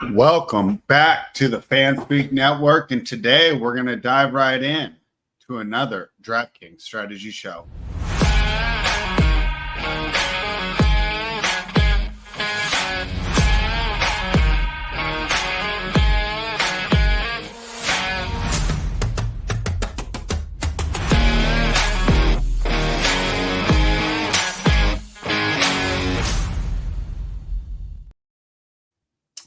Welcome back to the Fanspeak Network, and today we're going to dive right in to another DraftKings strategy show.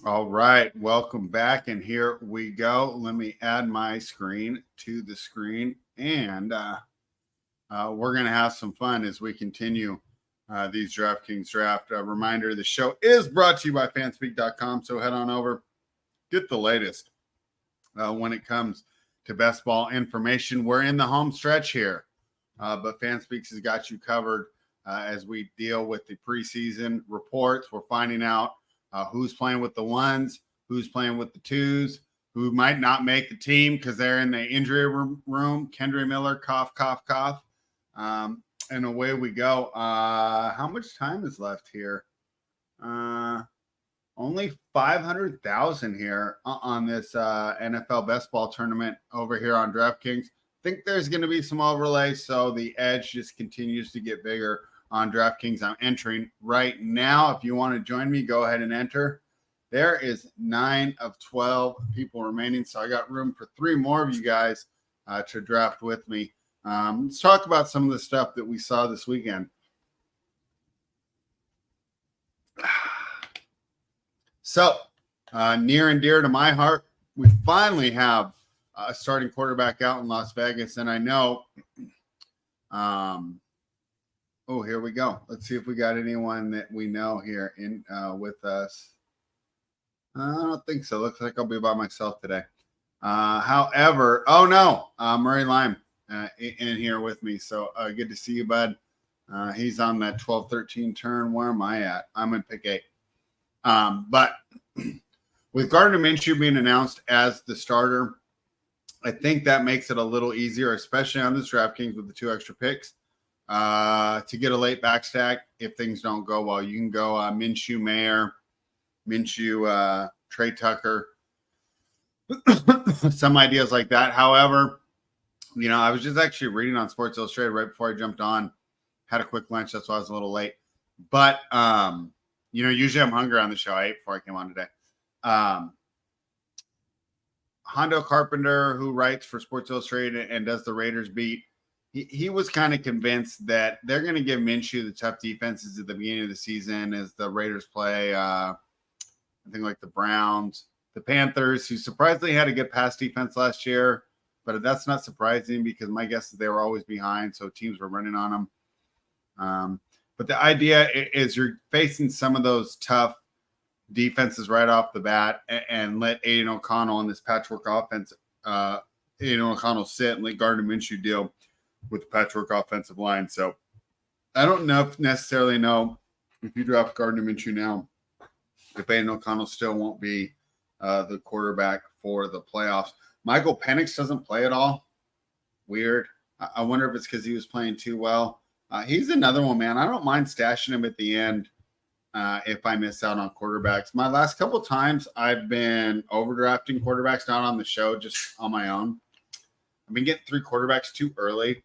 All right, welcome back, and here we go. Let me add my screen to the screen, and we're going to have some fun as we continue these DraftKings draft. A reminder, the show is brought to you by Fanspeak.com, so head on over, get the latest when it comes to best ball information. We're in the home stretch here, but Fanspeak has got you covered as we deal with the preseason reports. We're finding out who's playing with the ones, who's playing with the twos, who might not make the team because they're in the injury room. Kendra Miller, cough, cough, cough. And away we go. How much time is left here? Only 500,000 here on this NFL Best Ball tournament over here on DraftKings. I think there's going to be some overlay, so the edge just continues to get bigger on DraftKings. I'm entering right now. If you want to join me, go ahead and enter. There is 9 of 12 people remaining, so I got room for 3 more of you guys to draft with me. Let's talk about some of the stuff that we saw this weekend. So, near and dear to my heart, we finally have a starting quarterback out in Las Vegas, and I know oh, here we go. Let's see if we got anyone that we know here in with us. I don't think so. Looks like I'll be by myself today. However, oh no, Murray Lime in here with me. So good to see you, bud. He's on that 12-13 turn. Where am I at? I'm in pick 8. But with Gardner Minshew being announced as the starter, I think that makes it a little easier, especially on this DraftKings with the 2 extra picks. To get a late back stack if things don't go well. You can go Minshew Mayer, Minshew Trey Tucker, some ideas like that. However, I was just actually reading on Sports Illustrated right before I jumped on. Had a quick lunch, that's why I was a little late. But, usually I'm hungry on the show. I ate before I came on today. Hondo Carpenter, who writes for Sports Illustrated and does the Raiders beat, he was kind of convinced that they're going to give Minshew the tough defenses at the beginning of the season as the Raiders play, I think, like the Browns, the Panthers, who surprisingly had a good pass defense last year. But that's not surprising because my guess is they were always behind, so teams were running on them. But the idea is you're facing some of those tough defenses right off the bat and let Aiden O'Connell and this patchwork offense, Aiden O'Connell sit and let Gardner Minshew deal with the patchwork offensive line. So I don't necessarily know if you draft Gardner Minshew now, if Aiden O'Connell still won't be the quarterback for the playoffs. Michael Penix doesn't play at all. Weird. I wonder if it's because he was playing too well. He's another one, man. I don't mind stashing him at the end if I miss out on quarterbacks. My last couple times I've been overdrafting quarterbacks, not on the show, just on my own. I've been getting 3 quarterbacks too early.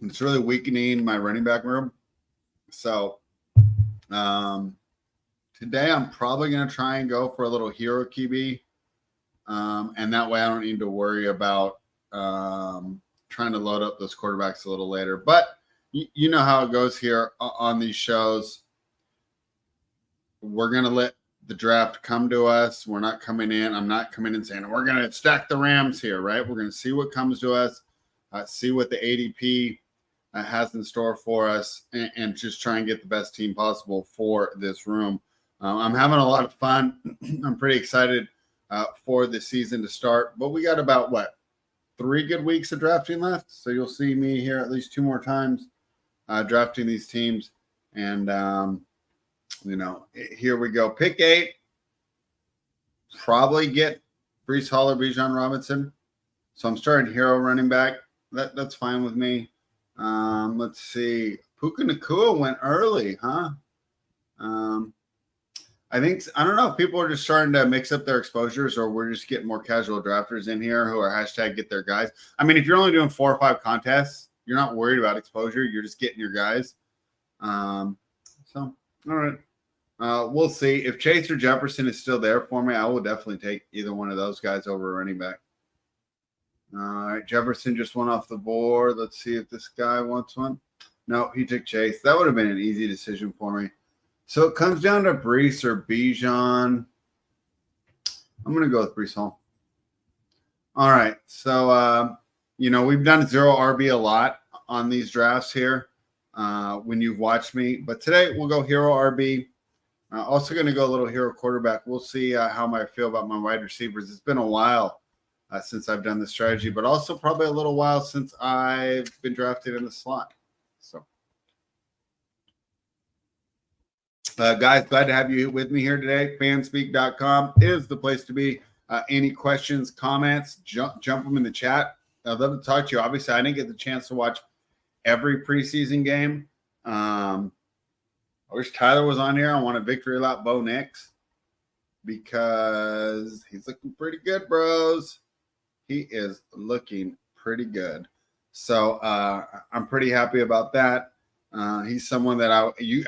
It's really weakening my running back room. So today I'm probably going to try and go for a little hero QB. And that way I don't need to worry about trying to load up those quarterbacks a little later. But you know how it goes here on these shows. We're going to let the draft come to us. We're not coming in. I'm not coming in saying we're going to stack the Rams here, right? We're going to see what comes to us, see what the ADP has in store for us, and just try and get the best team possible for this room. I'm having a lot of fun. I'm pretty excited for the season to start, but we got about 3 good weeks of drafting left. So you'll see me here at least 2 more times drafting these teams. And, here we go. Pick 8, probably get Breece Hall or Bijan Robinson. So I'm starting hero running back. That's fine with me. Let's see. Puka Nacua went early, huh? I don't know if people are just starting to mix up their exposures or we're just getting more casual drafters in here who are hashtag get their guys. I mean, if you're only doing 4 or 5 contests, you're not worried about exposure. You're just getting your guys. So, all right. We'll see. If Chase or Jefferson is still there for me, I will definitely take either one of those guys over running back. All right. Jefferson just went off the board. Let's see if this guy wants one. No, he took Chase. That would have been an easy decision for me. So it comes down to Breece or Bijan. I'm going to go with Breece Hall. All right. So, we've done 0 RB a lot on these drafts here when you've watched me. But today we'll go hero RB. Also going to go a little hero quarterback. We'll see how I feel about my wide receivers. It's been a while since I've done this strategy, but also probably a little while since I've been drafted in the slot. So. Guys, glad to have you with me here today. Fanspeak.com is the place to be. Any questions, comments, jump them in the chat. I'd love to talk to you. Obviously, I didn't get the chance to watch every preseason game. I wish Tyler was on here. I want a victory lap Bo Nix because he's looking pretty good, bros. He is looking pretty good. So I'm pretty happy about that. He's someone that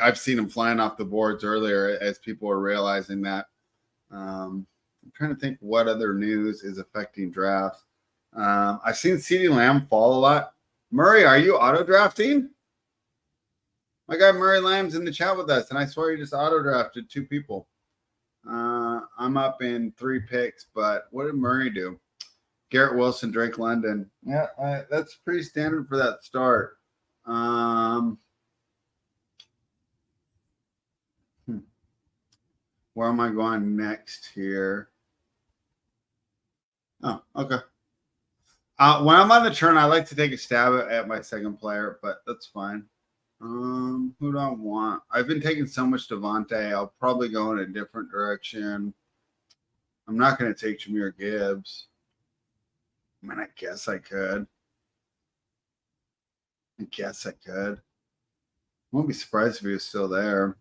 I've seen him flying off the boards earlier as people are realizing that. I'm trying to think what other news is affecting drafts. I've seen CeeDee Lamb fall a lot. Murray, are you auto drafting? My guy Murray Lamb's in the chat with us, and I swear he just auto drafted 2 people. I'm up in 3 picks, but what did Murray do? Garrett Wilson, Drake London. Yeah, that's pretty standard for that start. Where am I going next here? Oh, okay. When I'm on the turn, I like to take a stab at my second player, but that's fine. Who do I want? I've been taking so much Devontae. I'll probably go in a different direction. I'm not going to take Jahmyr Gibbs. I mean, I guess I could. I won't be surprised if he was still there.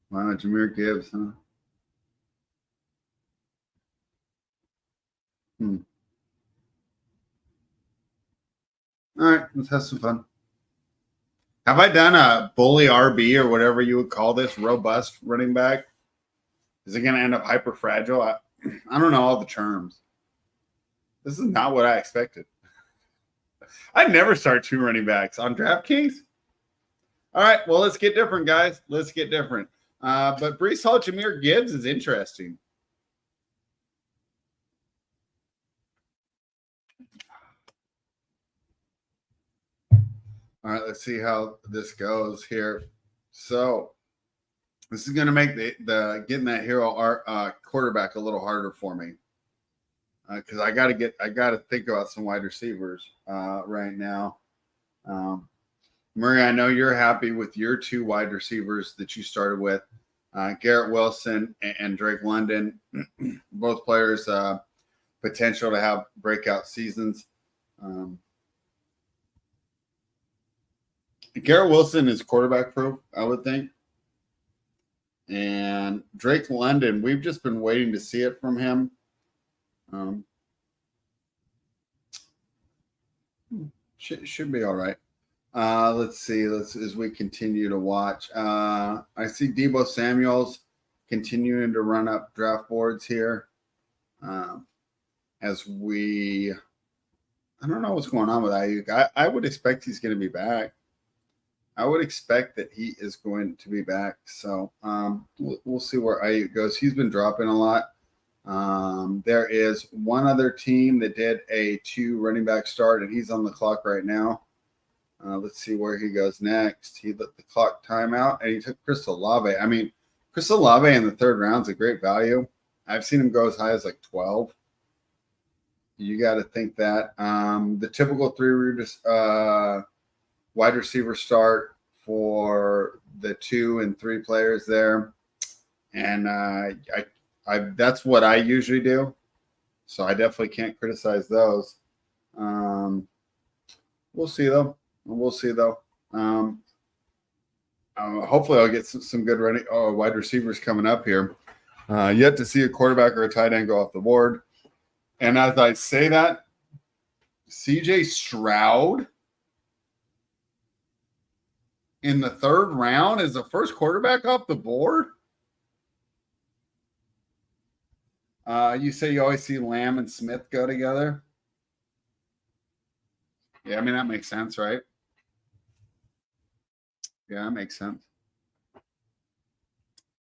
Why not Jahmyr Gibbs, huh? All right, let's have some fun. Have I done a bully RB or whatever you would call this, robust running back? Is it going to end up hyper fragile? I don't know all the terms. This is not what I expected. I never start 2 running backs on DraftKings. All right, well, let's get different, guys. Let's get different. But Breece Hall, Jahmyr Gibbs is interesting. All right, let's see how this goes here. So this is going to make the getting that hero quarterback a little harder for me because I got to think about some wide receivers right now. Murray, I know you're happy with your 2 wide receivers that you started with, Garrett Wilson and Drake London, both players potential to have breakout seasons. Garrett Wilson is quarterback proof, I would think. And Drake London, we've just been waiting to see it from him. Should be all right. Let's see. As we continue to watch. I see Deebo Samuel's continuing to run up draft boards here. I don't know what's going on with Ayuk. I would expect he's going to be back. I would expect that he is going to be back. So we'll see where Ayuk goes. He's been dropping a lot. There is one other team that did a 2 running back start, and he's on the clock right now. Let's see where he goes next. He let the clock time out, and he took Chris Olave. I mean, Chris Olave in the 3rd round is a great value. I've seen him go as high as like 12. You got to think that. The typical 3 wide receiver start for the 2 and 3 players there. And that's what I usually do. So I definitely can't criticize those. We'll see though. Hopefully, I'll get some good wide receivers coming up here. Yet to see a quarterback or a tight end go off the board. And as I say that, CJ Stroud in the 3rd round is the first quarterback off the board. You say you always see Lamb and Smith go together. Yeah, I mean, that makes sense, right? Yeah, that makes sense.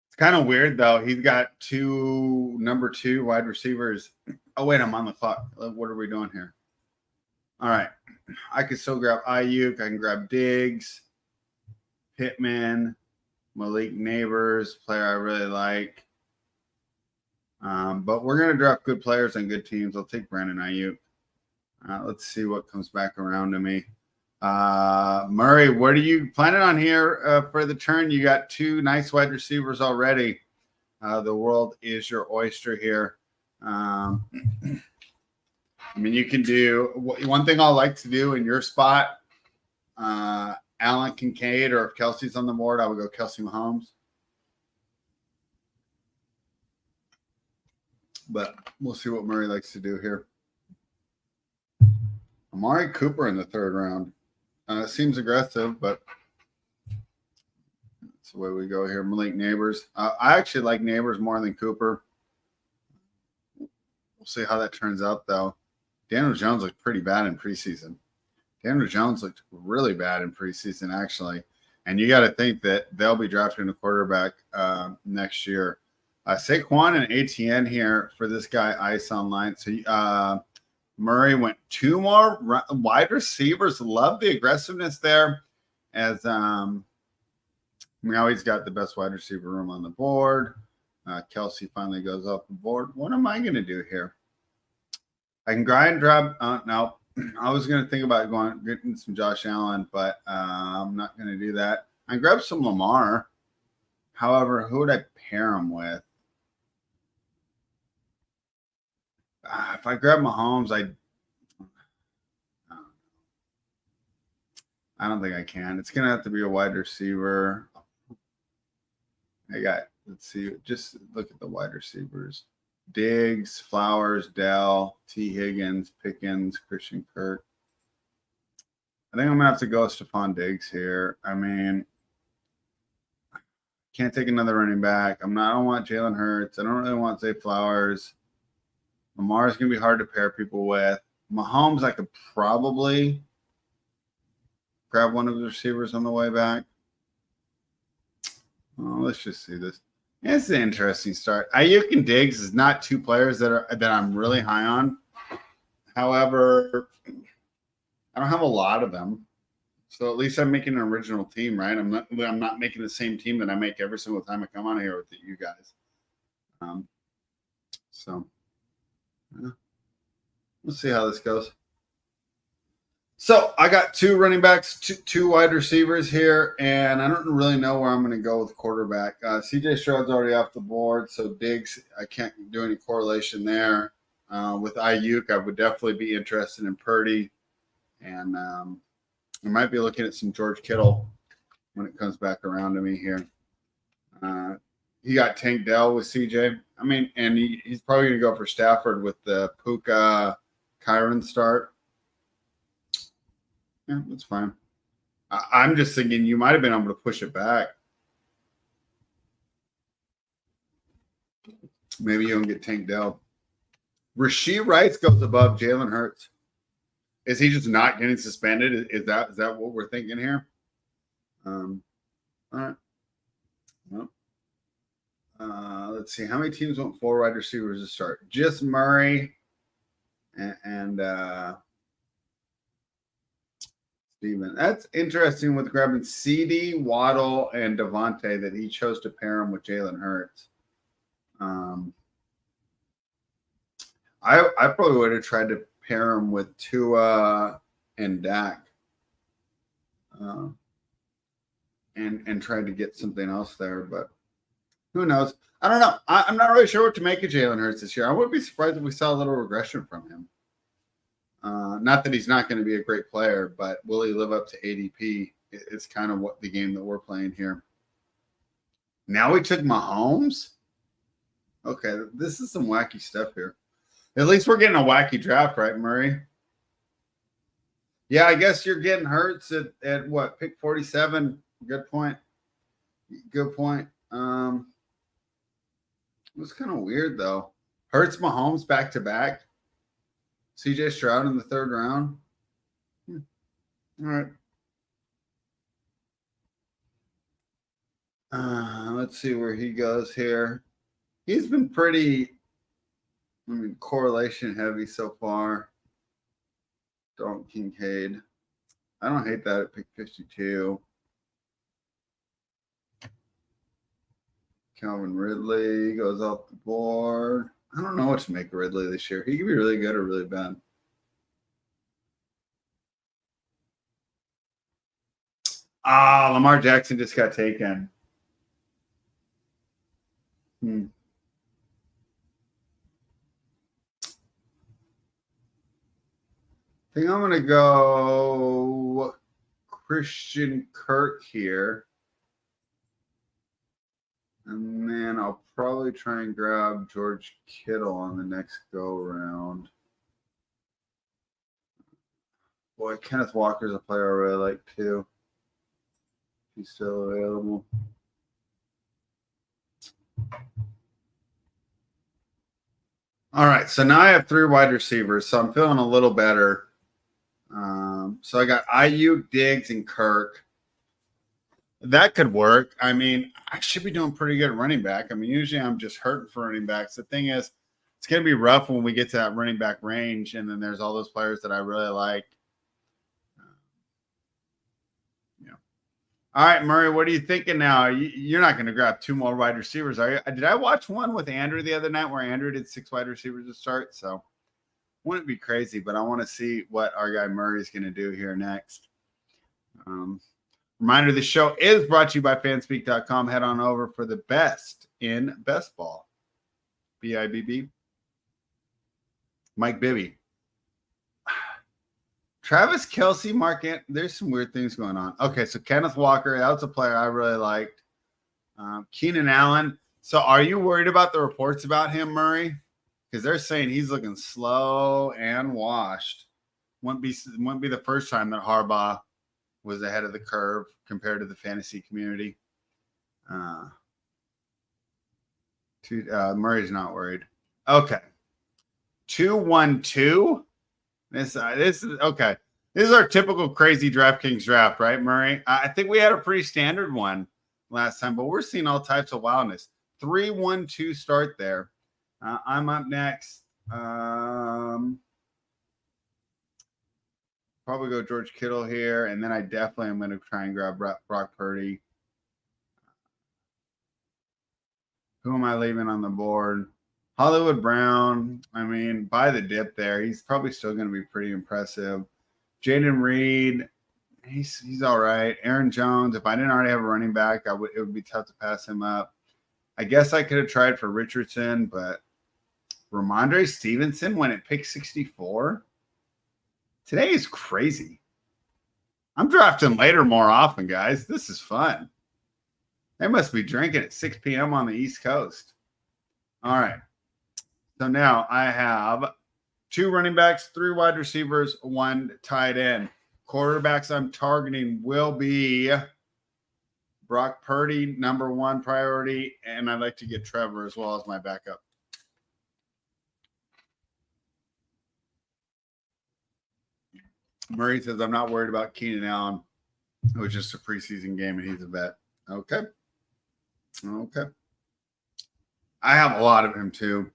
It's kind of weird, though. He's got 2 number 2 wide receivers. Oh, wait, I'm on the clock. What are we doing here? All right. I can still grab Ayuk. I can grab Diggs, Pittman, Malik Neighbors, player I really like. But we're going to draft good players and good teams. I'll take Brandon Ayuk. Let's see what comes back around to me. Murray, what are you planning on here for the turn? You got 2 nice wide receivers already. The world is your oyster here. I mean, you can do one thing I like to do in your spot. Allen Kincaid, or if Kelsey's on the board, I would go Kelsey Mahomes. But we'll see what Murray likes to do here. Amari Cooper in the 3rd round. Seems aggressive, but that's the way we go here. Malik Neighbors. I actually like Neighbors more than Cooper. We'll see how that turns out, though. Daniel Jones looked pretty bad in preseason. Daniel Jones looked really bad in preseason, actually. And you got to think that they'll be drafting a quarterback next year. Saquon and ATN here for this guy, Ice Online. So Murray went 2 more wide receivers. Love the aggressiveness there. As now he's got the best wide receiver room on the board. Kelsey finally goes off the board. What am I going to do here? I can grind and drop. No, I was going to think about getting some Josh Allen, but I'm not going to do that. I grab some Lamar. However, who would I pair him with? If I grab Mahomes, I don't think I can. It's going to have to be a wide receiver. Let's see, just look at the wide receivers. Diggs, Flowers, Dell, T. Higgins, Pickens, Christian Kirk. I think I'm going to have to go Stephon Diggs here. I mean, can't take another running back. I don't want Jalen Hurts. I don't really want Zay Flowers. Lamar's going to be hard to pair people with. Mahomes, I could probably grab one of the receivers on the way back. Oh, let's just see this. Yeah, it's an interesting start. Ayuk and Diggs is not 2 players that I'm really high on. However, I don't have a lot of them. So at least I'm making an original team, right? I'm not making the same team that I make every single time I come on here with you guys. Let's see how this goes. So I got 2 running backs, two wide receivers here, and I don't really know where I'm going to go with quarterback. CJ Stroud's already off the board, so Diggs, I can't do any correlation there. With Ayuk, I would definitely be interested in Purdy, and I might be looking at some George Kittle when it comes back around to me here. He got Tank Dell with CJ. I mean, and he's probably going to go for Stafford with the Puka Kyron start. Yeah, that's fine. I'm just thinking you might have been able to push it back. Maybe you don't get Tank Dell. Rashee Rice goes above Jalen Hurts. Is he just not getting suspended? Is that what we're thinking here? All right. Well, let's see. How many teams want 4 wide receivers to start? Just Murray and Steven. That's interesting with grabbing CD, Waddle, and Devontae that he chose to pair him with Jalen Hurts. I probably would have tried to pair him with Tua and Dak, and tried to get something else there, but who knows? I don't know. I'm not really sure what to make of Jalen Hurts this year. I wouldn't be surprised if we saw a little regression from him. Not that he's not going to be a great player, but will he live up to ADP It's kind of what the game that we're playing here. Now we took Mahomes. Okay, this is some wacky stuff here. At least we're getting a wacky draft, right, Murray? Yeah, I guess you're getting Hurts at what, pick 47? Good point. Good point. It was kind of weird though. Hurts, Mahomes back to back. CJ Stroud in the 3rd round. All right. Let's see where he goes here. He's been pretty, correlation heavy so far. Dalton Kincaid. I don't hate that at pick 52. Calvin Ridley goes off the board. I don't know what to make of Ridley this year. He could be really good or really bad. Lamar Jackson just got taken. I think I'm going to go Christian Kirk here. And then I'll probably try and grab George Kittle on the next go-around. Boy, Kenneth Walker's a player I really like, too. He's still available. All right, so now I have 3 wide receivers, so I'm feeling a little better. So I got Ayuk, Diggs, and Kirk. That could work. I mean, I should be doing pretty good at running back. I mean, usually I'm just hurting for running backs. The thing is, it's going to be rough when we get to that running back range, and then there's all those players that I really like. All right, Murray, what are you thinking now? You're not going to grab 2 more wide receivers, are you? Did I watch one with Andrew the other night where Andrew did 6 wide receivers to start? So wouldn't be crazy, but I want to see what our guy Murray is going to do here next. Reminder, the show is brought to you by Fanspeak.com. Head on over for the best in best ball. BIBB. Mike Bibby. Travis Kelce, Mark Ant, there's some weird things going on. Okay, so Kenneth Walker, that was a player I really liked. Keenan Allen. So are you worried about the reports about him, Murray? Because they're saying he's looking slow and washed. Wouldn't be the first time that Harbaugh was ahead of the curve compared to the fantasy community. Murray's not worried. Okay. 2-1-2. This is okay. This is our typical crazy DraftKings draft, right, Murray? I think we had a pretty standard one last time, but we're seeing all types of wildness. 3-1-2 start there. I'm up next. Probably go George Kittle here, and then I definitely am going to try and grab Brock Purdy. Who am I leaving on the board? Hollywood Brown, I mean, by the dip there, he's probably still going to be pretty impressive. Jaden Reed, he's all right. Aaron Jones, if I didn't already have a running back, it would be tough to pass him up. I guess I could have tried for Richardson, but Ramondre Stevenson went at pick 64. Today is crazy. I'm drafting later more often, guys. This is fun. They must be drinking at 6 p.m. on the East Coast. All right. So now I have 2 running backs, 3 wide receivers, 1 tight end. Quarterbacks I'm targeting will be Brock Purdy, number 1 priority, and I'd like to get Trevor as well as my backup. Murray says, I'm not worried about Keenan Allen. It was just a preseason game, and he's a vet. Okay. I have a lot of him, too.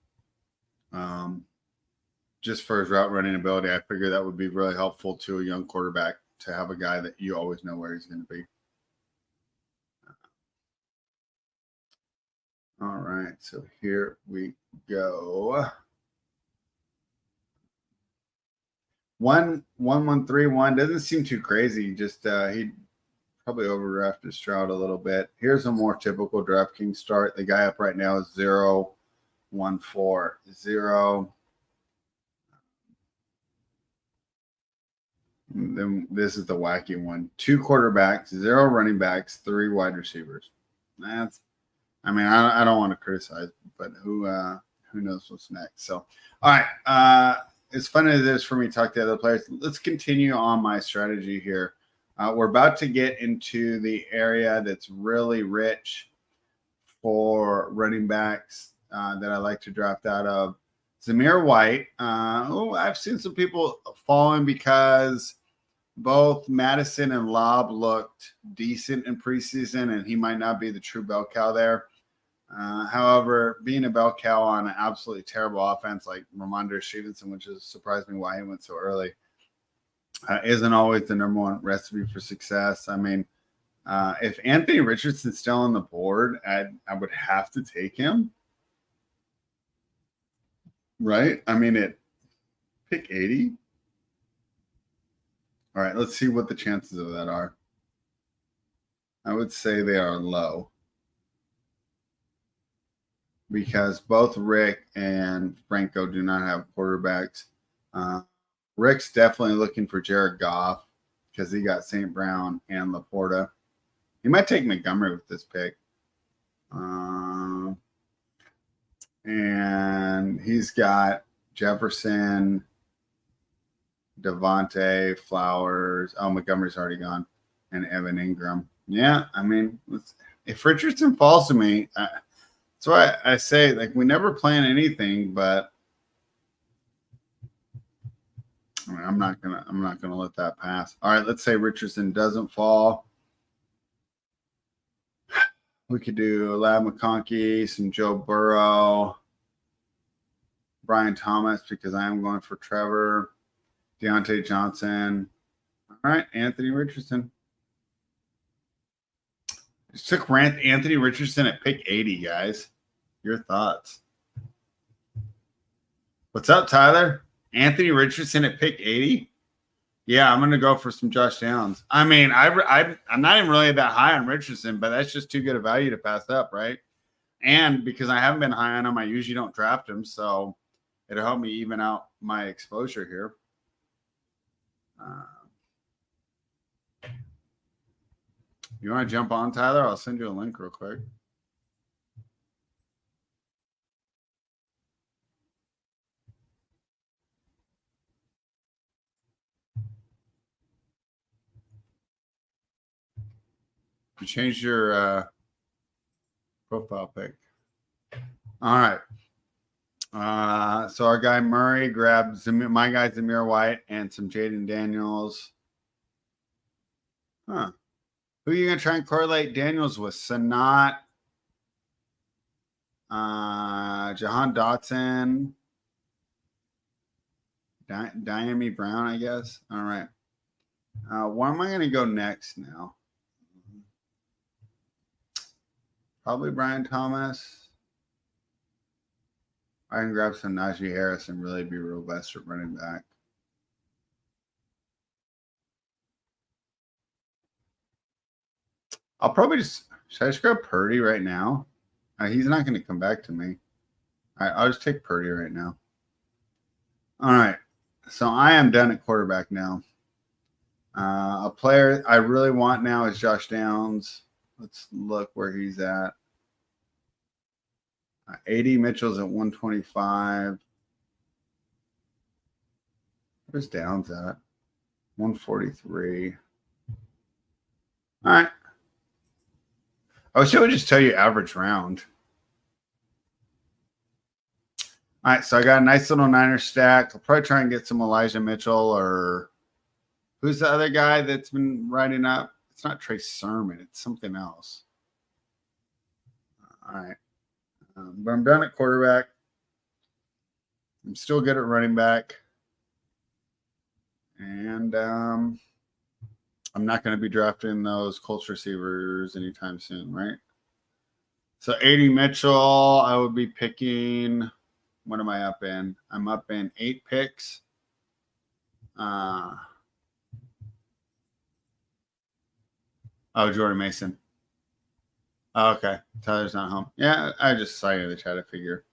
Just for his route running ability, I figure that would be really helpful to a young quarterback to have a guy that you always know where he's going to be. All right, so here we go. 1-1-1-3-1 doesn't seem too crazy. Just he probably overdrafted Stroud a little bit. Here's a more typical DraftKings start. The guy up right now is 0-1-4-0. Then this is the wacky one. 2 quarterbacks, 0 running backs, 3 wide receivers. That's, I mean, I don't want to criticize, but who knows what's next. So, all right. As fun as it is for me to talk to other players, let's continue on my strategy here. We're about to get into the area that's really rich for running backs that I like to draft out of. Zamir White. I've seen some people falling because both Madison and Lobb looked decent in preseason, and he might not be the true bell cow there. However, being a bell cow on an absolutely terrible offense like Ramondre Stevenson, which has surprised me why he went so early, isn't always the number one recipe for success. I mean, if Anthony Richardson's still on the board, I would have to take him. Right? I mean, at pick 80. All right, let's see what the chances of that are. I would say they are low because both Rick and Franco do not have quarterbacks. Rick's definitely looking for Jared Goff because he got St. Brown and Laporta. He might take Montgomery with this pick. And he's got Jefferson, Devontae, Flowers. Oh, Montgomery's already gone. And Evan Ingram. Yeah, I mean, if Richardson falls to me, that's why I say, like, we never plan anything, but I mean, I'm not gonna let that pass. All right, let's say Richardson doesn't fall. We could do Ladd McConkey, some Joe Burrow, Brian Thomas, because I am going for Trevor, Deontay Johnson. All right, Anthony Richardson. Just took Anthony Richardson at pick 80, guys. Your thoughts? What's up, Tyler? Anthony Richardson at pick 80? Yeah, I'm going to go for some Josh Downs. I mean, I'm not even really that high on Richardson, but that's just too good a value to pass up, right? And because I haven't been high on him, I usually don't draft him, so it'll help me even out my exposure here. You want to jump on, Tyler? I'll send you a link real quick. You changed your profile pic. All right. So our guy Murray grabbed my guy Zamir White and some Jaden Daniels. Huh. Who are you going to try and correlate Daniels with? Sanat, Jahan Dotson, Diami Brown, I guess. All right. Where am I going to go next now? Probably Brian Thomas. I can grab some Najee Harris and really be real best at running back. I'll probably just – should I just grab Purdy right now? He's not going to come back to me. All right, I'll just take Purdy right now. All right. So I am done at quarterback now. A player I really want now is Josh Downs. Let's look where he's at. 80 Mitchell's at 125. Where's Downs at? 143. All right. I wish I would just tell you average round. All right, so I got a nice little Niner stack. I'll probably try and get some Elijah Mitchell or who's the other guy that's been riding up? It's not Trey Sermon. It's something else. All right. But I'm done at quarterback. I'm still good at running back. And I'm not going to be drafting those Colts receivers anytime soon, right? So 80 Mitchell, I would be picking. What am I up in? I'm up in 8 picks. Oh, Jordan Mason. Oh, okay. Tyler's not home. Yeah, I just saw you in the chat. I figure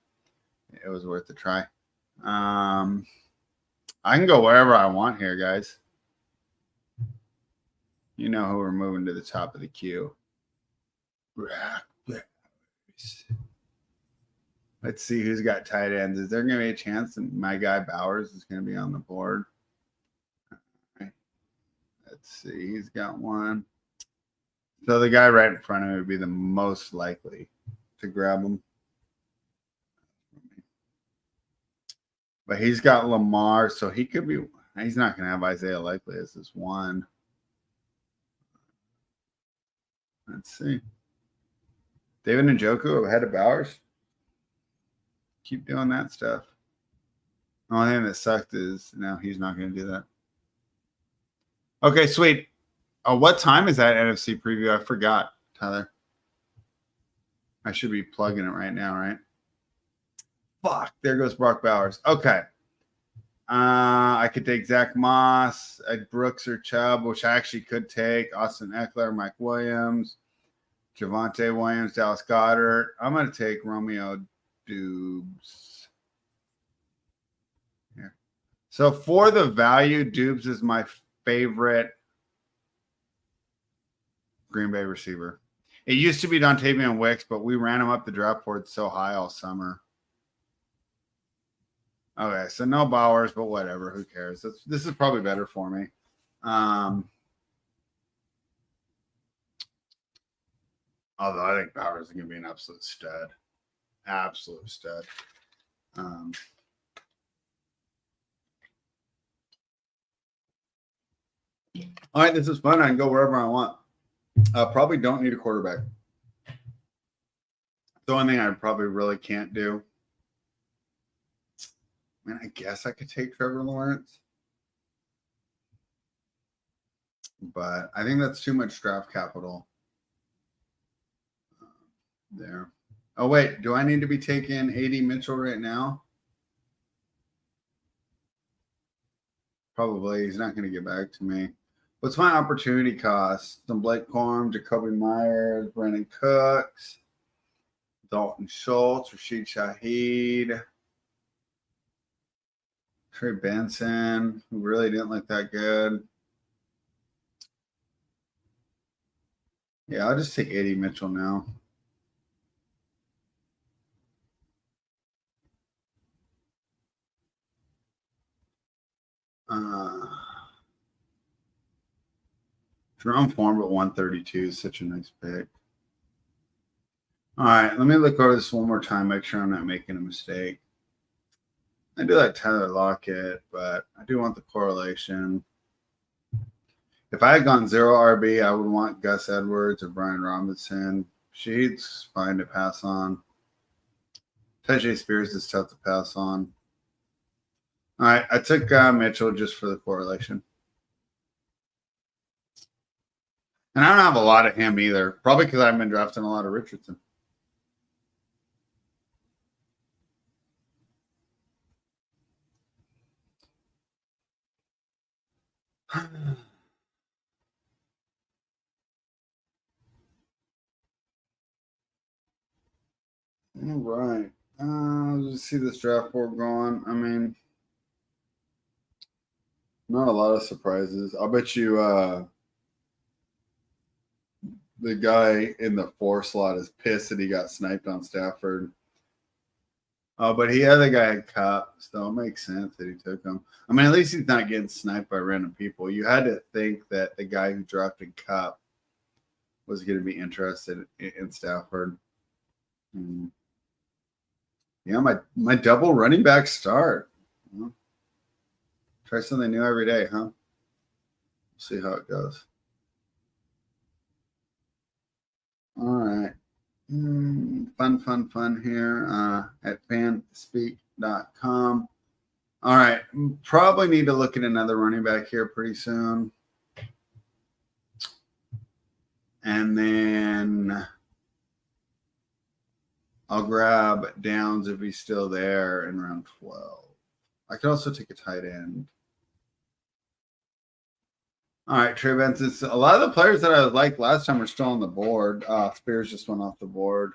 it was worth a try. I can go wherever I want here, guys. You know who we're moving to the top of the queue. Let's see who's got tight ends. Is there going to be a chance that my guy Bowers is going to be on the board? Right. Let's see. He's got one. So the guy right in front of me would be the most likely to grab him. But he's got Lamar, so he could be – he's not going to have Isaiah Likely as his one. Let's see. David Njoku ahead of Bowers. Keep doing that stuff. The only thing that sucked is no, he's not going to do that. Okay, sweet. What time is that NFC preview? I forgot, Tyler. I should be plugging it right now, right? Fuck, there goes Brock Bowers. Okay. I could take Zach Moss, Brooks or Chubb, which I actually could take. Austin Eckler, Mike Williams, Javonte Williams, Dallas Goedert. I'm going to take Romeo Dubes. Here. So for the value, Dubes is my favorite Green Bay receiver. It used to be Dontavian Wicks, but we ran him up the draft board so high all summer. Okay, so no Bowers, but whatever. Who cares? This is probably better for me. Although I think Bowers is going to be an absolute stud. Absolute stud. All right, this is fun. I can go wherever I want. Probably don't need a quarterback. The only thing I probably really can't do. I mean, I guess I could take Trevor Lawrence. But I think that's too much draft capital there. Oh, wait. Do I need to be taking A.D. Mitchell right now? Probably. He's not going to get back to me. What's my opportunity cost? Some Blake Corum, Jacoby Myers, Brandon Cooks, Dalton Schultz, Rashid Shaheed, Trey Benson, who really didn't look that good. Yeah, I'll just take A.D. Mitchell now. Jerome Form at 132 is such a nice pick. All right, let me look over this one more time, make sure I'm not making a mistake. I do like Tyler Lockett, but I do want the correlation. If I had gone 0 RB, I would want Gus Edwards or Brian Robinson. Sheets fine to pass on. Tajay Spears is tough to pass on. All right, I took Mitchell just for the correlation. And I don't have a lot of him either, probably because I've been drafting a lot of Richardson. All right. Let's see this draft board going. I mean, not a lot of surprises. I'll bet you the guy in the 4 slot is pissed that he got sniped on Stafford. Oh, but he other guy had Cup, so it makes sense that he took him. I mean, at least he's not getting sniped by random people. You had to think that the guy who drafted Cup was going to be interested in Stafford. Yeah, my double running back start. Well, try something new every day, huh? We'll see how it goes. All right. Fun here at fanspeak.com. All right. Probably need to look at another running back here pretty soon. And then I'll grab Downs if he's still there in round 12. I could also take a tight end. All right, Trey Benson. A lot of the players that I liked last time are still on the board. Spears just went off the board.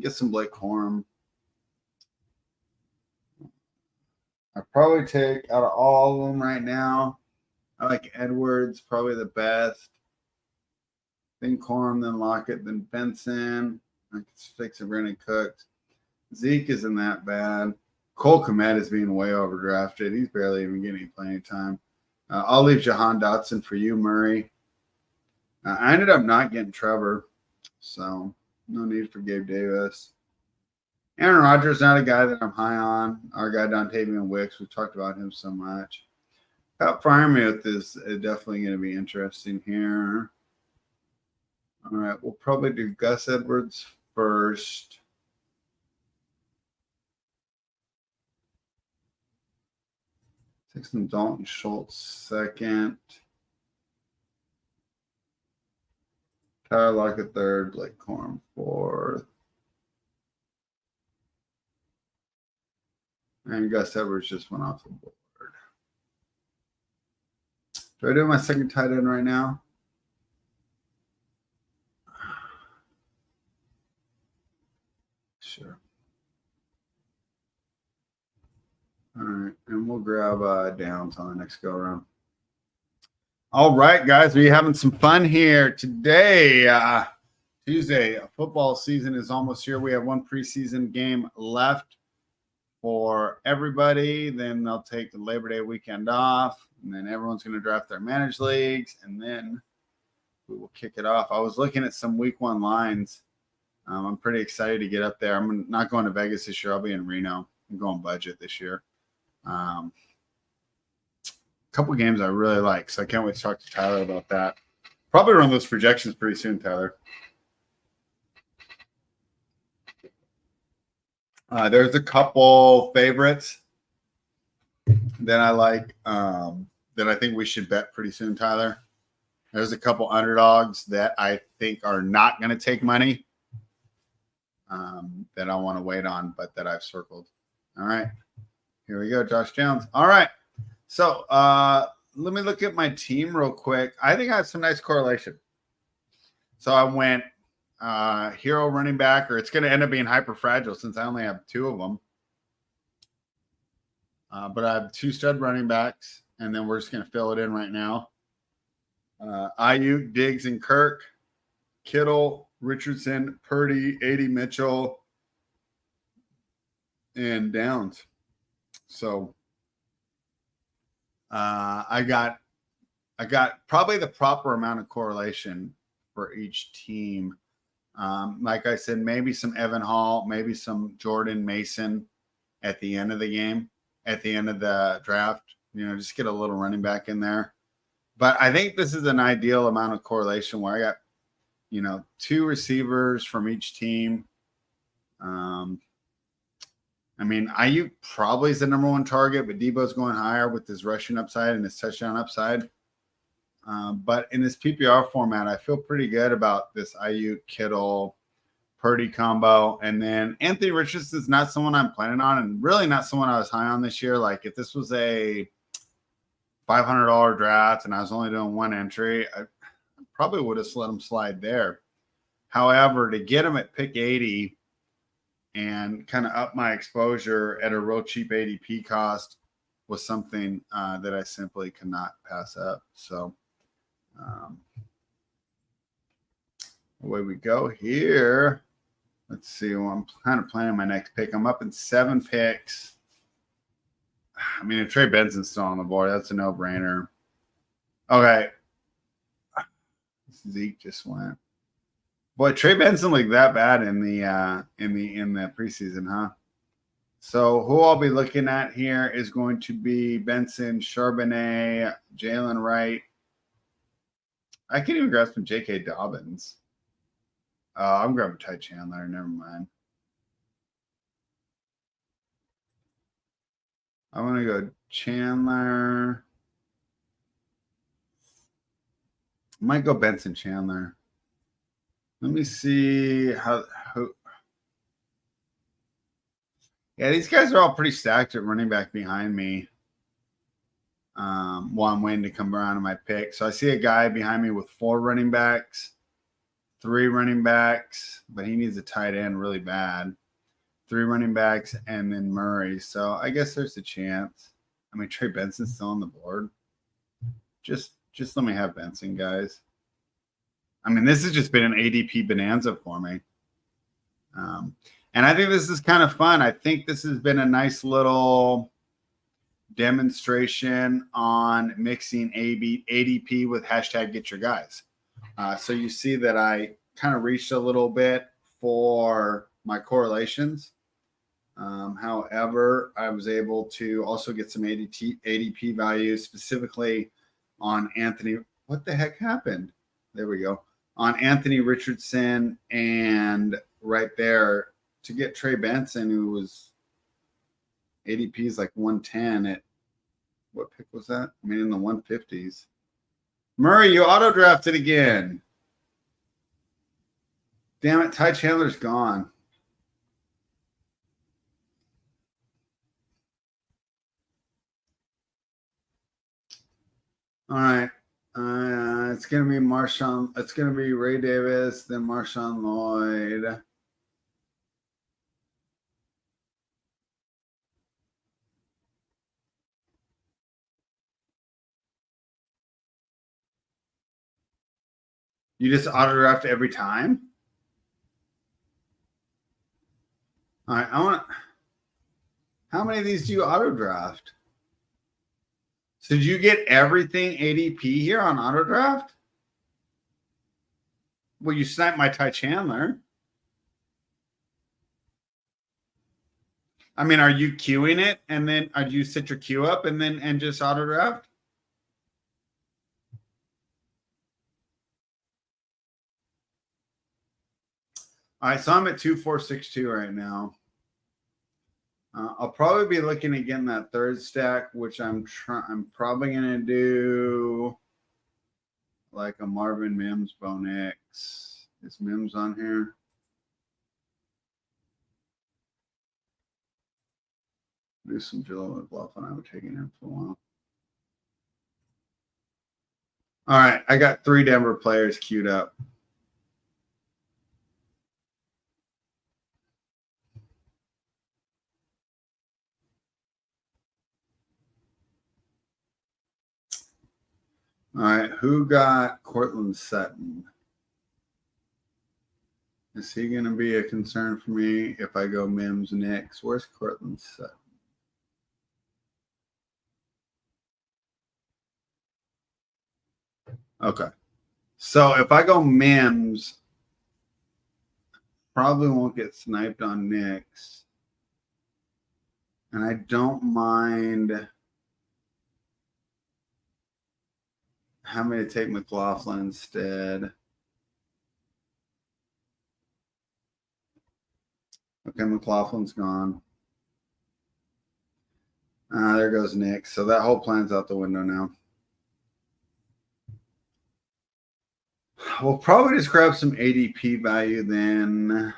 Get some Blake Corum. I probably take out of all of them right now. I like Edwards, probably the best. Then Corum, then Lockett, then Benson. I could stick to Brandon Cooks. Zeke isn't that bad. Cole Kmet is being way overdrafted. He's barely even getting playing time. I'll leave Jahan Dotson for you, Murray. I ended up not getting Trevor, so no need for Gabe Davis. Aaron Rodgers, not a guy that I'm high on. Our guy Dontavian Wicks, we've talked about him so much. Pat Freiermuth is definitely going to be interesting here. All right, we'll probably do Gus Edwards first. Take some Dalton Schultz second. Tyler Lockett third, Blake Corum fourth. And Gus Edwards just went off the board. Do I do my second tight end right now? Sure. All right, and we'll grab Downs on the next go around. All right, guys, we're having some fun here today. Tuesday, football season is almost here. We have one preseason game left for everybody. Then they'll take the Labor Day weekend off, and then everyone's going to draft their managed leagues, and then we will kick it off. I was looking at some week one lines. I'm pretty excited to get up there. I'm not going to Vegas this year. I'll be in Reno. I'm going budget this year. Couple games I really like, so I can't wait to talk to Tyler about that. Probably run those projections pretty soon, Tyler. There's a couple favorites that I like that I think we should bet pretty soon, Tyler. There's a couple underdogs that I think are not going to take money that I want to wait on, but that I've circled. All right. Here we go, Josh Jones. All right. So let me look at my team real quick. I think I have some nice correlation. So I went hero running back, or it's going to end up being hyper fragile since I only have two of them. But I have two stud running backs, and then we're just going to fill it in right now. Ayuk, Diggs, and Kirk, Kittle, Richardson, Purdy, A.D. Mitchell, and Downs. So I got probably the proper amount of correlation for each team. Like I said, maybe some Evan Hall, maybe some Jordan Mason at the end of the game, at the end of the draft. Just get a little running back in there. But I think this is an ideal amount of correlation where I got, two receivers from each team. Ayuk probably is the number one target, but Debo's going higher with his rushing upside and his touchdown upside. But in this PPR format, I feel pretty good about this Ayuk, Kittle, Purdy combo. And then Anthony Richardson is not someone I'm planning on, and really not someone I was high on this year. Like if this was a $500 draft and I was only doing one entry, I probably would have let him slide there. However, to get him at pick 80 and kind of up my exposure at a real cheap ADP cost was something that I simply could not pass up. So away we go here. Let's see. Well, I'm kind of planning my next pick. I'm up in 7 picks. If Trey Benson's still on the board, that's a no-brainer. Okay. Zeke just went. Boy, Trey Benson looked that bad in the preseason, huh? So who I'll be looking at here is going to be Benson, Charbonnet, Jalen Wright. I can even grab some J.K. Dobbins. I'm grabbing Ty Chandler. Never mind. I'm going to go Chandler. I might go Benson Chandler. Let me see who. Yeah, these guys are all pretty stacked at running back behind me. While I'm waiting to come around to my pick. So I see a guy behind me with 4 running backs, 3 running backs, but he needs a tight end really bad. 3 running backs, and then Murray. So I guess there's a chance. Trey Benson's still on the board. Just let me have Benson, guys. I mean, this has just been an ADP bonanza for me. And I think this is kind of fun. I think this has been a nice little demonstration on mixing ADP with hashtag get your guys. So you see that I kind of reached a little bit for my correlations. However, I was able to also get some ADP values specifically on Anthony. What the heck happened? There we go. On Anthony Richardson, and right there to get Trey Benson, who was ADP is like 110 at what pick was that? I mean, in the 150s. Murray, you auto drafted again. Damn it, Ty Chandler's gone. All right. It's going to be Marshawn. It's going to be Ray Davis, then Marshawn Lloyd. You just auto draft every time? All right. How many of these do you auto draft? So did you get everything ADP here on auto draft? Well, you sniped my Ty Chandler. I mean, are you queuing it and then do you set your queue up and just auto draft? All right, so I'm at 2462 right now. I'll probably be looking at getting that third stack, which I'm probably gonna do like a Marvin Mims Bone X. Is Mims on here? Do some Jaleel McLaughlin. I haven't taken him for a while. All right, I got 3 Denver players queued up. All right, who got Cortland Sutton? Is he going to be a concern for me if I go Mims next? Where's Cortland Sutton? Okay. So if I go Mims, probably won't get sniped on Knicks. And I don't mind having to take McLaughlin instead. Okay, McLaughlin's gone. There goes Nick. So that whole plan's out the window now. We'll probably just grab some ADP value then.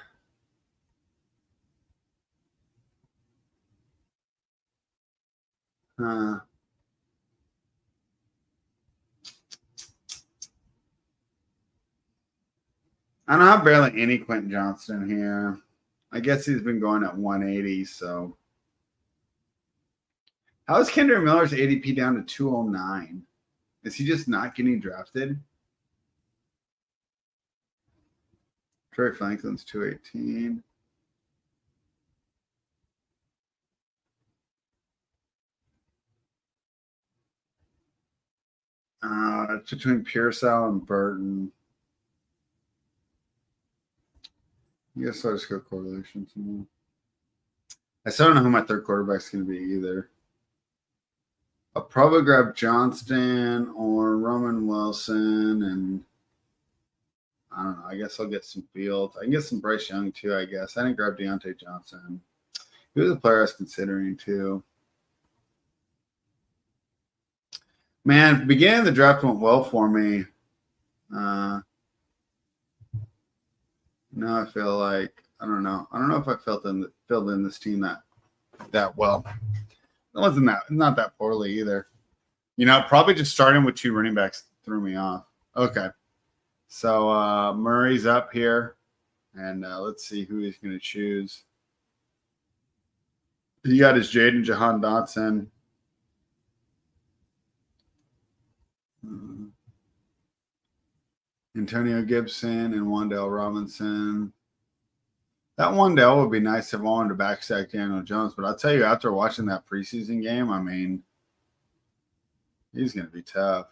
I don't have barely any Quentin Johnston here. I guess he's been going at 180, so. How is Kendrick Miller's ADP down to 209? Is he just not getting drafted? Trey Franklin's 218. It's between Pearsall and Burton. I guess I'll just go correlation. I still don't know who my third quarterback's going to be either. I'll probably grab Johnston or Roman Wilson, and I don't know. I guess I'll get some Fields. I can get some Bryce Young too, I guess. I didn't grab Deontay Johnson. He was a player I was considering too. Man, the beginning of the draft went well for me. Now I feel like I don't know. I don't know if I filled in this team that well. It wasn't not that poorly either. You know, probably just starting with 2 running backs threw me off. Okay. So Murray's up here, and let's see who he's going to choose. He got his Jaden Jahan Dotson. Antonio Gibson and Wan'Dale Robinson. That Wan'Dale would be nice if I wanted to backstack Daniel Jones, but I'll tell you, after watching that preseason game, I mean, he's going to be tough.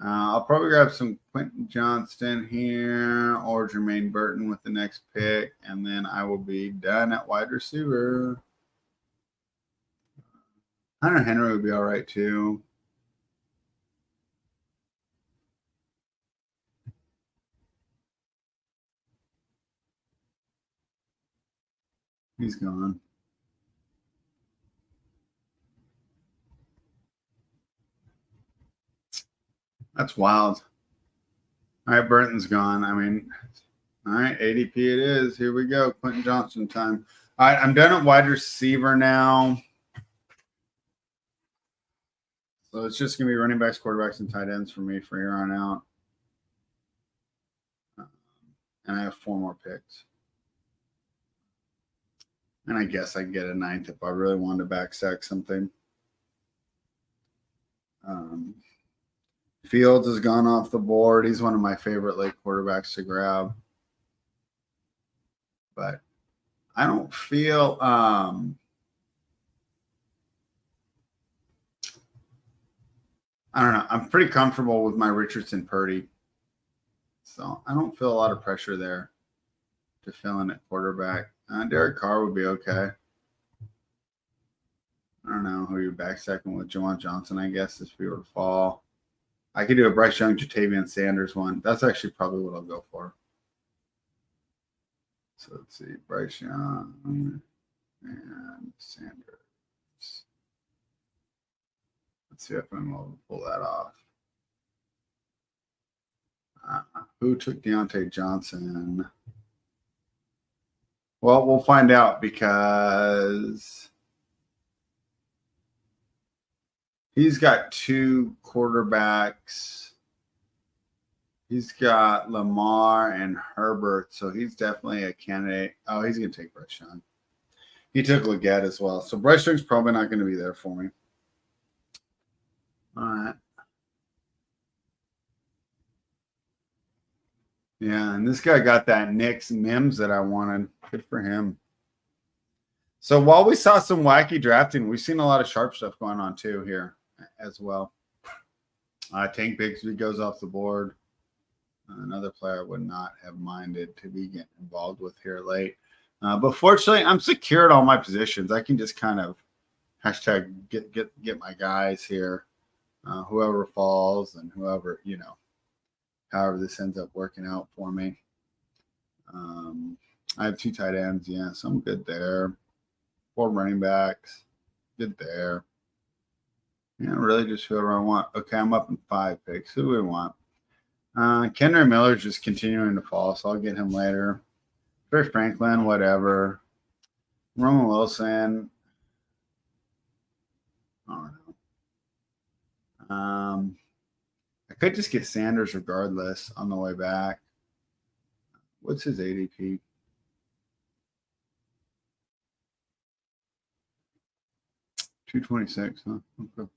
I'll probably grab some Quentin Johnston here or Jermaine Burton with the next pick, and then I will be done at wide receiver. Hunter Henry would be all right too. He's gone. That's wild. All right, Burton's gone. I mean, all right, ADP it is. Here we go. Quentin Johnston time. All right, I'm done at wide receiver now. So it's just going to be running backs, quarterbacks, and tight ends for me for here on out. And I have 4 more picks. And I guess I can get a 9th if I really wanted to backstack something. Fields has gone off the board. He's one of my favorite late quarterbacks to grab. But I don't feel I don't know. I'm pretty comfortable with my Richardson Purdy. So I don't feel a lot of pressure there to fill in at quarterback. Derek Carr would be okay. I don't know who you're backstacking with. Juwan Johnson, I guess, if we were to fall. I could do a Bryce Young, Jatavian Sanders one. That's actually probably what I'll go for. So let's see. Bryce Young and Sanders. Let's see if I'm able to pull that off. Who took Deontay Johnson? Well, we'll find out because he's got 2 quarterbacks. He's got Lamar and Herbert, so he's definitely a candidate. Oh, he's going to take Bryce Young. He took Leggett as well. So Bryce Young's probably not going to be there for me. All right. Yeah, and this guy got that Knicks Mims that I wanted. Good for him. So while we saw some wacky drafting, we've seen a lot of sharp stuff going on too here as well. Tank Bigsby goes off the board. Another player I would not have minded to be getting involved with here late. But fortunately, I'm secure at all my positions. I can just kind of hashtag get my guys here. Whoever falls and whoever, however this ends up working out for me. I have 2 tight ends. Yeah, so I'm good there. 4 running backs. Good there. Yeah, really just whoever I want. Okay, I'm up in 5 picks. Who do we want? Kendrick Miller's just continuing to fall, so I'll get him later. Trey Franklin, whatever. Roman Wilson. I don't know. I could just get Sanders regardless on the way back. What's his ADP? $226, huh? Okay.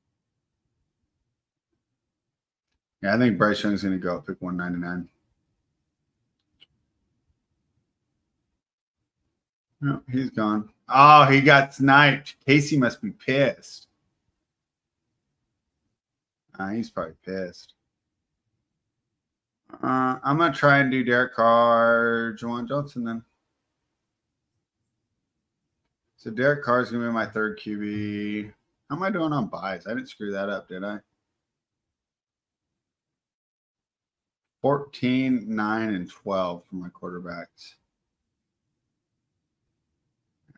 Yeah, I think Bryce Young's going to go pick 199. No, he's gone. Oh, he got sniped. Casey must be pissed. He's probably pissed. I'm going to try and do Derek Carr, Juwan Johnson then. So Derek Carr is going to be my 3rd QB. How am I doing on buys? I didn't screw that up, did I? 14, 9, and 12 for my quarterbacks.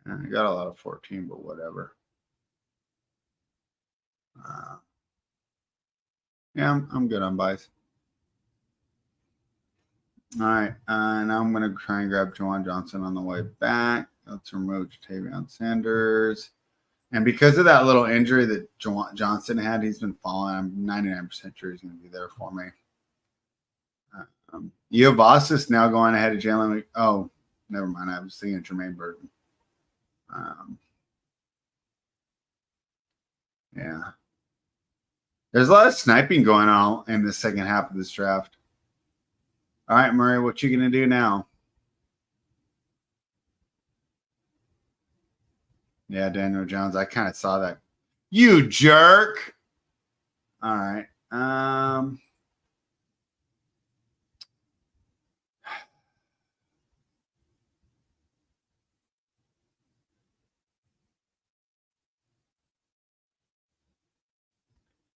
I got a lot of 14, but whatever. Yeah, I'm good on buys. All right, now I'm going to try and grab Juwan Johnson on the way back. Let's remove Jatavian Sanders. And because of that little injury that Johnson had, he's been falling. I'm 99% sure he's going to be there for me. Eovasis now going ahead of Jalen. Oh, never mind. I was thinking Jermaine Burton. Yeah. There's a lot of sniping going on in the second half of this draft. All right, Murray, what you going to do now? Yeah, Daniel Jones. I kind of saw that. You jerk. All right.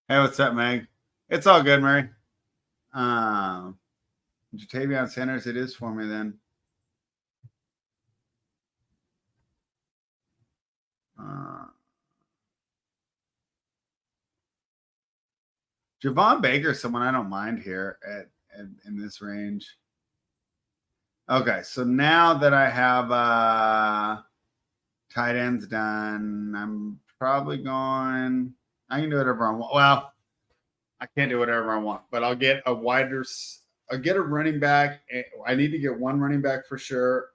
Hey, what's up, Meg? It's all good, Murray. Jatavion Sanders, it is for me then. Javon Baker, someone I don't mind here in this range. Okay, so now that I have tight ends done, I'm probably going. I can do whatever I want. Well, I can't do whatever I want, but I'll get a wider. I'll get a running back. I need to get one running back for sure,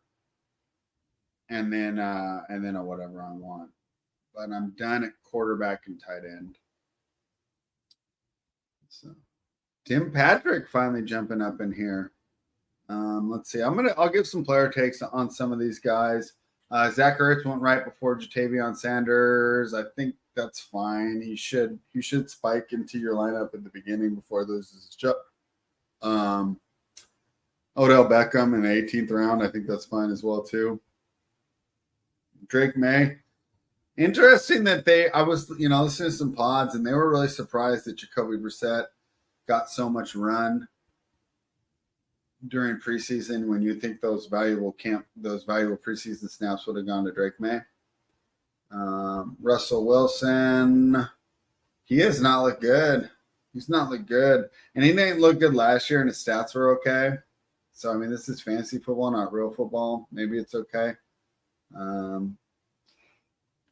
and then a whatever I want. But I'm done at quarterback and tight end. So Tim Patrick finally jumping up in here. Let's see. I'll give some player takes on some of these guys. Zach Ertz went right before Jatavion Sanders. I think that's fine. He should spike into your lineup at the beginning before loses his job. Odell Beckham in the 18th round. I think that's fine as well too. Drake May. Interesting that I was listening to some pods and they were really surprised that Jacoby Brissett got so much run during preseason when you think those valuable preseason snaps would have gone to Drake May. Russell Wilson, he has not looked good. He's not looked good. And he didn't look good last year and his stats were okay. So, I mean, this is fantasy football, not real football. Maybe it's okay.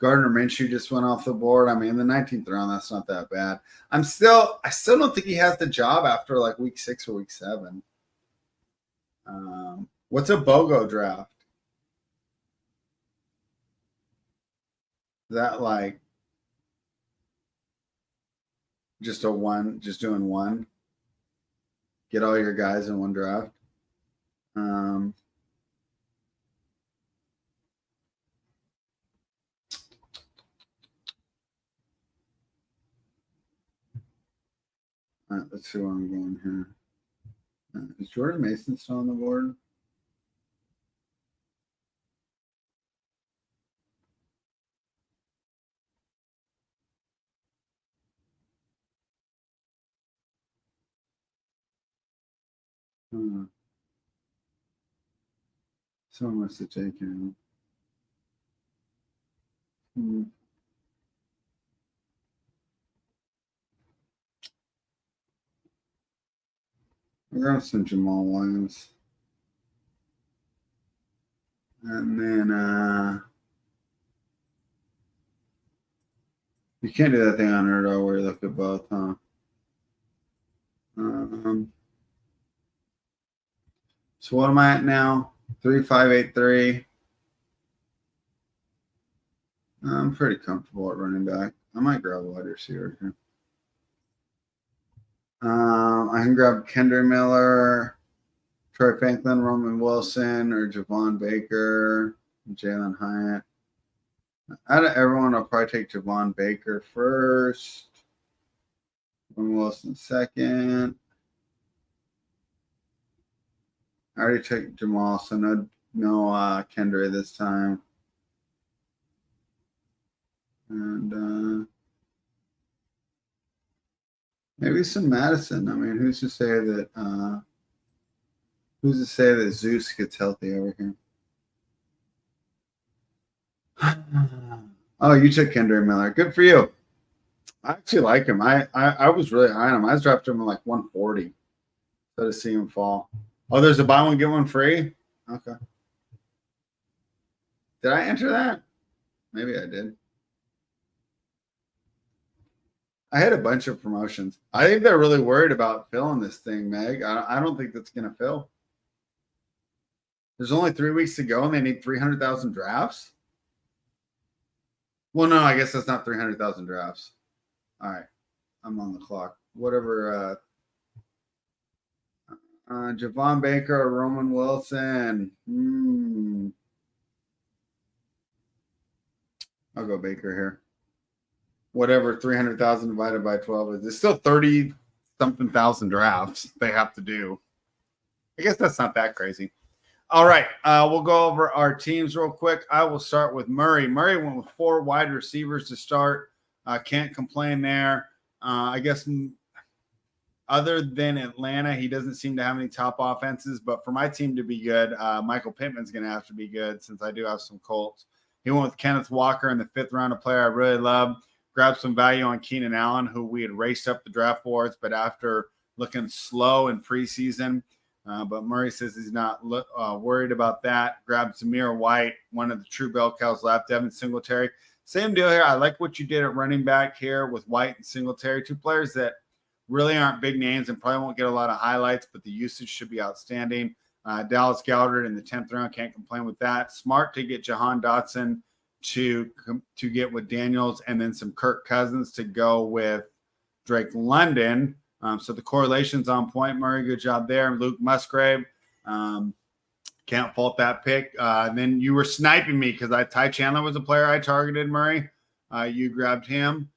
Gardner Minshew just went off the board. I mean, in the 19th round, that's not that bad. I still don't think he has the job after like week 6 or week 7. What's a BOGO draft? Is that like just doing one? Get all your guys in one draft? All right, let's see where I'm going here. Is Jordan Mason still on the board? Someone must have taken him. We're going to some Jamal Williams. And then you can't do that thing on Erdo where you look at both, huh? So what am I at now? 3.583. I'm pretty comfortable at running back. I might grab a wide receiver here. I can grab Kendra Miller, Troy Franklin, Roman Wilson, or Javon Baker, Jalen Hyatt. Out of everyone, I'll probably take Javon Baker first. Roman Wilson second. I already took Jamal, so no Kendra this time. And maybe some Madison. I mean, who's to say that Zeus gets healthy over here? Oh, you took Kendra Miller. Good for you. I actually like him. I was really high on him. I was drafting him at like 140. So to see him fall. Oh, there's a buy one, get one free? Okay. Did I enter that? Maybe I did. I had a bunch of promotions. I think they're really worried about filling this thing, Meg. I don't think that's going to fill. There's only 3 weeks to go, and they need 300,000 drafts? Well, no, I guess that's not 300,000 drafts. All right. I'm on the clock. Whatever. Javon Baker or Roman Wilson. I'll go Baker here. Whatever 300,000 divided by 12 is. It's still 30 something thousand drafts they have to do. I guess that's not that crazy. All right. We'll go over our teams real quick. I will start with Murray. Murray went with 4 wide receivers to start. Can't complain there. I guess other than Atlanta, he doesn't seem to have any top offenses. But for my team to be good, Michael Pittman's going to have to be good since I do have some Colts. He went with Kenneth Walker in the 5th round, a player I really love. Grabbed some value on Keenan Allen, who we had raced up the draft boards, but after looking slow in preseason. But Murray says he's not worried about that. Grabbed Zamir White, one of the true bell cows left. Devin Singletary. Same deal here. I like what you did at running back here with White and Singletary, 2 players that really aren't big names and probably won't get a lot of highlights, but the usage should be outstanding. Dallas Goedert in the 10th round. Can't complain with that. Smart to get Jahan Dotson to get with Daniels, and then some Kirk Cousins to go with Drake London. So the correlation's on point. Murray, good job there. Luke Musgrave, can't fault that pick. And then you were sniping me because Ty Chandler was a player I targeted, Murray. You grabbed him.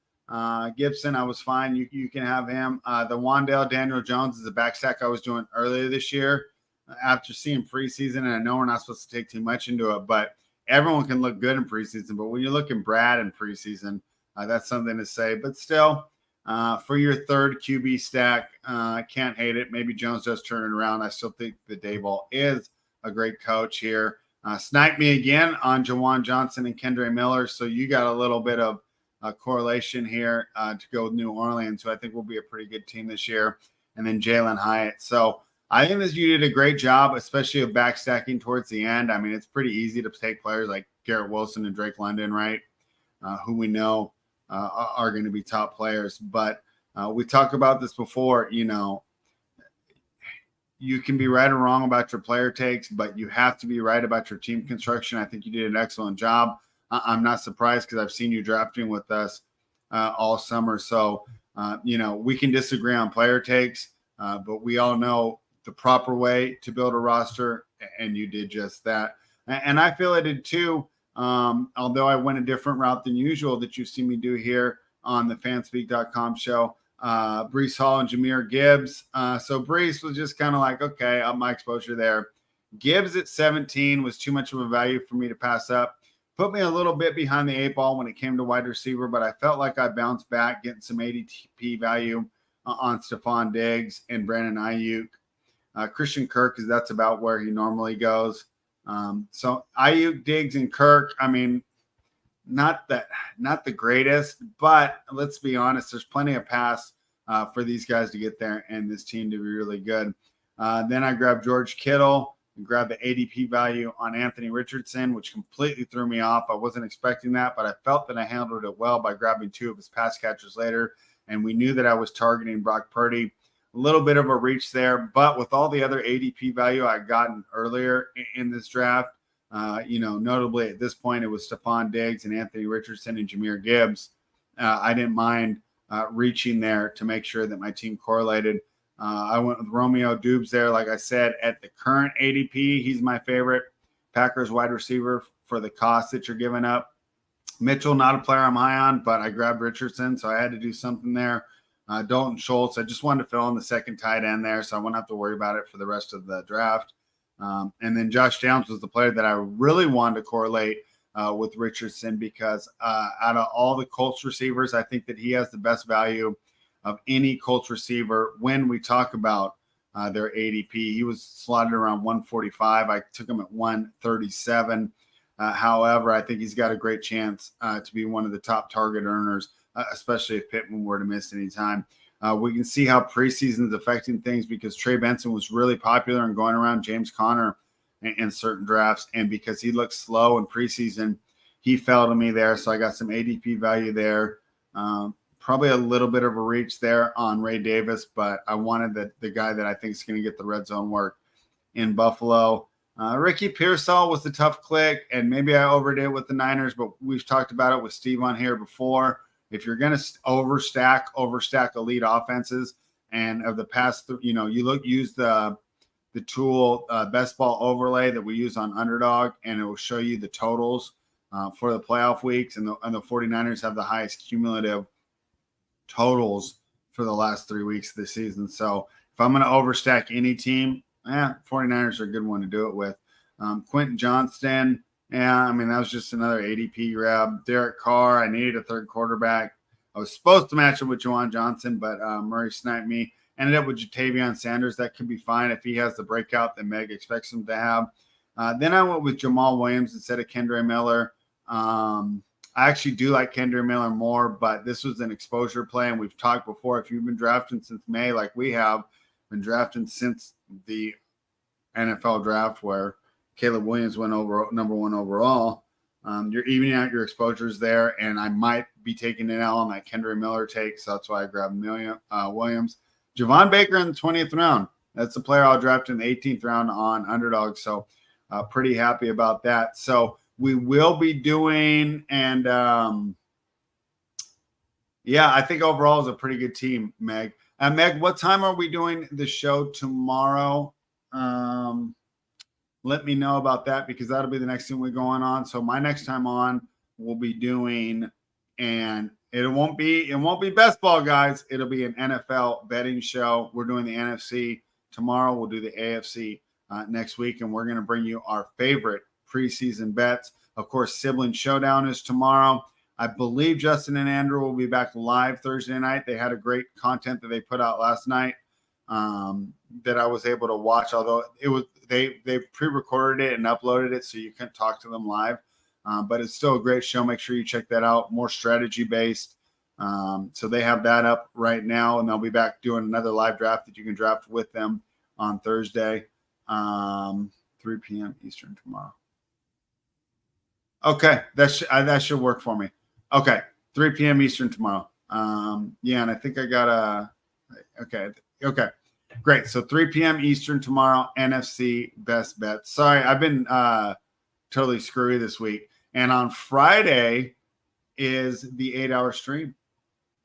Gibson, I was fine. You can have him. The Wandale Daniel Jones is a backstack I was doing earlier this year after seeing preseason, and I know we're not supposed to take too much into it, but everyone can look good in preseason. But when you're looking Brad in preseason, that's something to say. But still, for your 3rd QB stack, I can't hate it. Maybe Jones does turn it around. I still think that Dayball is a great coach here. Snipe me again on Jawan Johnson and Kendre Miller. So you got a little bit of correlation here to go with New Orleans, who I think will be a pretty good team this year. And then Jalen Hyatt. So I think that you did a great job, especially of backstacking towards the end. I mean, it's pretty easy to take players like Garrett Wilson and Drake London, right? Who we know are going to be top players. But we talked about this before, you can be right or wrong about your player takes, but you have to be right about your team construction. I think you did an excellent job. I'm not surprised because I've seen you drafting with us all summer. So, we can disagree on player takes, but we all know the proper way to build a roster, and you did just that. And I feel I did too, although I went a different route than usual that you see me do here on the fanspeak.com show. Breece Hall and Jahmyr Gibbs. So Breece was just kind of like, okay, up my exposure there. Gibbs at 17 was too much of a value for me to pass up. Put me a little bit behind the 8 ball when it came to wide receiver, but I felt like I bounced back, getting some ADP value on Stephon Diggs and Brandon Ayuk. Christian Kirk, because that's about where he normally goes. So Ayuk, Diggs, and Kirk, I mean, not the greatest, but let's be honest, there's plenty of pass for these guys to get there and this team to be really good. Then I grabbed George Kittle and grabbed the ADP value on Anthony Richardson, which completely threw me off. I wasn't expecting that, but I felt that I handled it well by grabbing 2 of his pass catchers later. And we knew that I was targeting Brock Purdy. A little bit of a reach there, but with all the other ADP value I gotten earlier in this draft, notably at this point, it was Stephon Diggs and Anthony Richardson and Jahmyr Gibbs. I didn't mind reaching there to make sure that my team correlated. I went with Romeo Doubs there. Like I said, at the current ADP, he's my favorite Packers wide receiver for the cost that you're giving up. Mitchell, not a player I'm high on, but I grabbed Richardson, so I had to do something there. Dalton Schultz, I just wanted to fill in the second tight end there, so I won't have to worry about it for the rest of the draft. And then Josh Downs was the player that I really wanted to correlate with Richardson because out of all the Colts receivers, I think that he has the best value of any Colts receiver when we talk about their ADP. He was slotted around 145. I took him at 137. However, I think he's got a great chance to be one of the top target earners, especially if Pittman were to miss any time. We can see how preseason is affecting things because Trey Benson was really popular and going around James Conner in certain drafts. And because he looked slow in preseason, he fell to me there. So I got some ADP value there. Probably a little bit of a reach there on Ray Davis, but I wanted the guy that I think is going to get the red zone work in Buffalo. Ricky Pearsall was the tough click, and maybe I overdid it with the Niners, but we've talked about it with Steve on here before. if you're going to overstack elite offenses, and of the past, you use the tool Best Ball overlay that we use on Underdog, and it will show you the totals for the playoff weeks, and the 49ers have the highest cumulative totals for the last 3 weeks of the season. So if I'm going to overstack any team, 49ers are a good one to do it with. Quentin Johnston, that was just another ADP grab. Derek Carr, I needed a third quarterback. I was supposed to match him with Juwan Johnson, but Murray sniped me. Ended up with Jatavion Sanders. That could be fine if he has the breakout that Meg expects him to have. Then I went with Jamal Williams instead of Kendre Miller. I actually do like Kendre Miller more, but this was an exposure play, and we've talked before. If you've been drafting since May, like we have been drafting since the NFL draft where Caleb Williams went over number 1 overall, you're evening out your exposures there, and I might be taking an L on that Kendre Miller take, so that's why I grabbed Williams. Javon Baker in the 20th round. That's the player I'll draft in the 18th round on Underdog, so pretty happy about that. So we will be doing, and I think overall is a pretty good team, Meg. Meg, what time are we doing the show tomorrow? Let me know about that, because that'll be the next thing we're going on. So my next time on, we'll be doing, and it won't be best ball, guys. It'll be an NFL betting show. We're doing the NFC tomorrow. We'll do the AFC next week, and we're going to bring you our favorite preseason bets. Of course, Sibling Showdown is tomorrow. I believe Justin and Andrew will be back live Thursday night. They had a great content that they put out last night that I was able to watch, although it was they pre-recorded it and uploaded it, so you couldn't talk to them live. But it's still a great show. Make sure you check that out. More strategy-based. So they have that up right now, and they'll be back doing another live draft that you can draft with them on Thursday, 3 p.m. Eastern tomorrow. Okay, that should work for me. Okay, 3 p.m. Eastern tomorrow. And I think I got okay, great. So 3 p.m. Eastern tomorrow, NFC Best Bet. Sorry, I've been totally screwy this week. And on Friday is the 8-hour stream.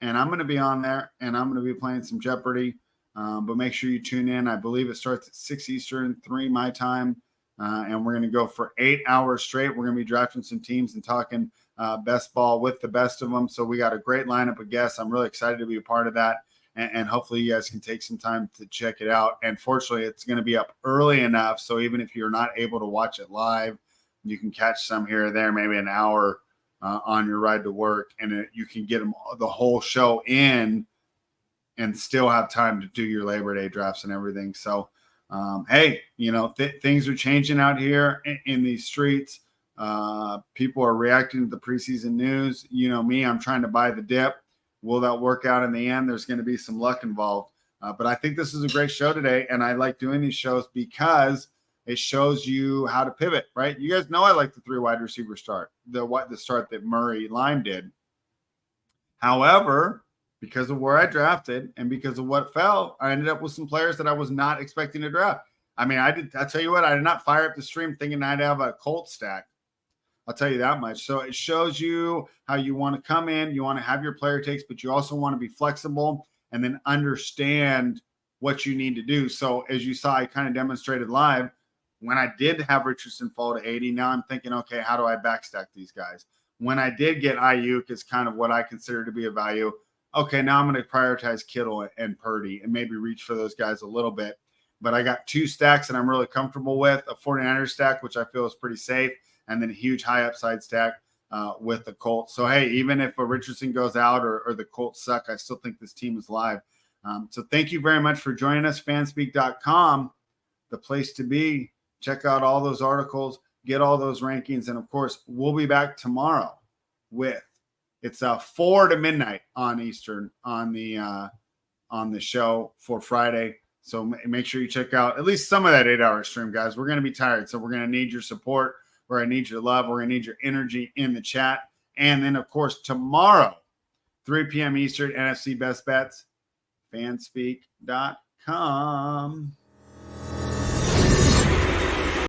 And I'm going to be on there, and I'm going to be playing some Jeopardy. But make sure you tune in. I believe it starts at 6 Eastern, 3 my time. And we're going to go for 8 hours straight. We're going to be drafting some teams and talking best ball with the best of them. So we got a great lineup of guests. I'm really excited to be a part of that. And hopefully you guys can take some time to check it out. And fortunately, it's going to be up early enough. So even if you're not able to watch it live, you can catch some here or there, maybe an hour on your ride to work. And you can get the whole show in and still have time to do your Labor Day drafts and everything. So, hey, things are changing out here in these streets. People are reacting to the preseason news. You know me, I'm trying to buy the dip. Will that work out in the end? There's going to be some luck involved. But I think this is a great show today, and I like doing these shows because it shows you how to pivot, right? You guys know I like the 3 wide receiver start, the start that Murray Lime did. However, because of where I drafted and because of what fell, I ended up with some players that I was not expecting to draft. I tell you what, I did not fire up the stream thinking I'd have a Colt stack. I'll tell you that much. So it shows you how you want to come in. You want to have your player takes, but you also want to be flexible and then understand what you need to do. So as you saw, I kind of demonstrated live when I did have Richardson fall to 80. Now I'm thinking, okay, how do I backstack these guys? When I did get Ayuk as kind of what I consider to be a value, okay, now I'm going to prioritize Kittle and Purdy and maybe reach for those guys a little bit. But I got 2 stacks that I'm really comfortable with, a 49ers stack, which I feel is pretty safe, and then a huge high upside stack with the Colts. So, hey, even if a Richardson goes out or the Colts suck, I still think this team is live. So thank you very much for joining us. Fanspeak.com, the place to be. Check out all those articles, get all those rankings. And, of course, we'll be back tomorrow with it's 4 to midnight on Eastern on the show for Friday. So make sure you check out at least some of that 8-hour stream, guys. We're going to be tired, so we're going to need your support. We're going to need your love. We're going to need your energy in the chat. And then, of course, tomorrow, 3 p.m. Eastern, NFC Best Bets, fanspeak.com.